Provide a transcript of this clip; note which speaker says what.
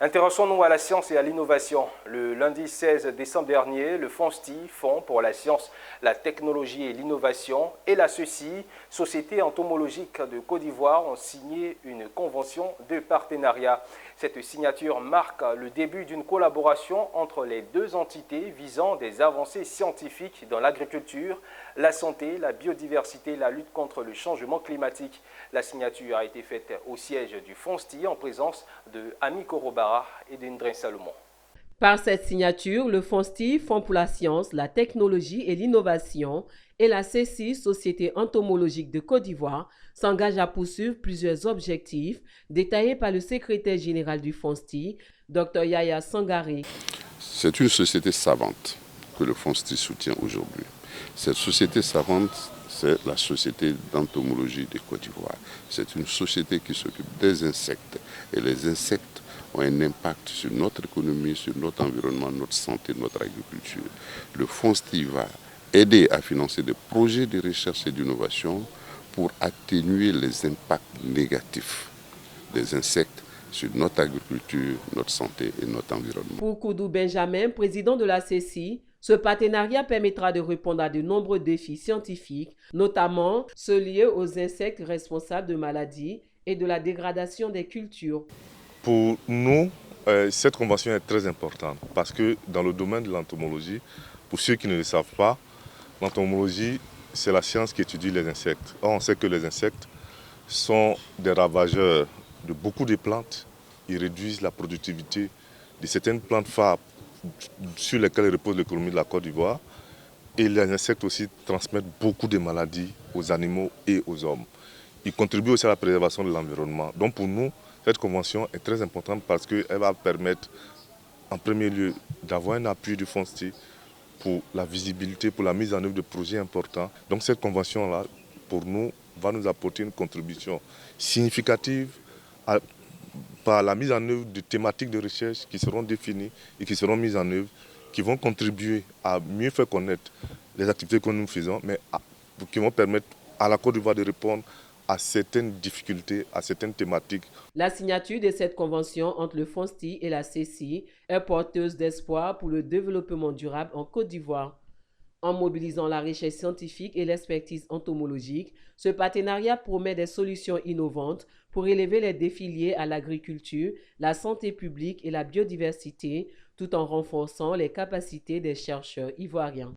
Speaker 1: Intéressons-nous à la science et à l'innovation. Le lundi 16 décembre dernier, le FONSTI, Fonds pour la science, la technologie et l'innovation, et la CECI, Société entomologique de Côte d'Ivoire, ont signé une convention de partenariat. Cette signature marque le début d'une collaboration entre les deux entités visant des avancées scientifiques dans l'agriculture, la santé, la biodiversité et la lutte contre le changement climatique. La signature a été faite au siège du FONSTI en présence de Ami Koroba et d'Indrin Salomon.
Speaker 2: Par cette signature, le FONSTI, Fonds pour la science, la technologie et l'innovation, et la CECI, Société entomologique de Côte d'Ivoire, s'engagent à poursuivre plusieurs objectifs détaillés par le secrétaire général du FONSTI, Dr Yaya Sangari.
Speaker 3: C'est une société savante que le FONSTI soutient aujourd'hui. Cette société savante, c'est la Société d'entomologie de Côte d'Ivoire. C'est une société qui s'occupe des insectes. Et les insectes ont un impact sur notre économie, sur notre environnement, notre santé, notre agriculture. Le FONSTI va aider à financer des projets de recherche et d'innovation pour atténuer les impacts négatifs des insectes sur notre agriculture, notre santé et notre environnement.
Speaker 2: Pour Koudou Benjamin, président de la CECI, ce partenariat permettra de répondre à de nombreux défis scientifiques, notamment ceux liés aux insectes responsables de maladies et de la dégradation des cultures.
Speaker 4: Pour nous, cette convention est très importante parce que dans le domaine de l'entomologie, pour ceux qui ne le savent pas, l'entomologie, c'est la science qui étudie les insectes. Or, on sait que les insectes sont des ravageurs de beaucoup de plantes. Ils réduisent la productivité de certaines plantes phares sur lesquelles repose l'économie de la Côte d'Ivoire. Et les insectes aussi transmettent beaucoup de maladies aux animaux et aux hommes. Ils contribuent aussi à la préservation de l'environnement. Donc pour nous, cette convention est très importante parce qu'elle va permettre, en premier lieu, d'avoir un appui du FONSTI pour la visibilité, pour la mise en œuvre de projets importants. Donc cette convention-là, pour nous, va nous apporter une contribution significative par la mise en œuvre de thématiques de recherche qui seront définies et qui seront mises en œuvre, qui vont contribuer à mieux faire connaître les activités que nous faisons, mais qui vont permettre à la Côte d'Ivoire de répondre à certaines difficultés, à certaines thématiques.
Speaker 2: La signature de cette convention entre le FONSTI et la CECI est porteuse d'espoir pour le développement durable en Côte d'Ivoire. En mobilisant la recherche scientifique et l'expertise entomologique, ce partenariat promet des solutions innovantes pour élever les défis liés à l'agriculture, la santé publique et la biodiversité, tout en renforçant les capacités des chercheurs ivoiriens.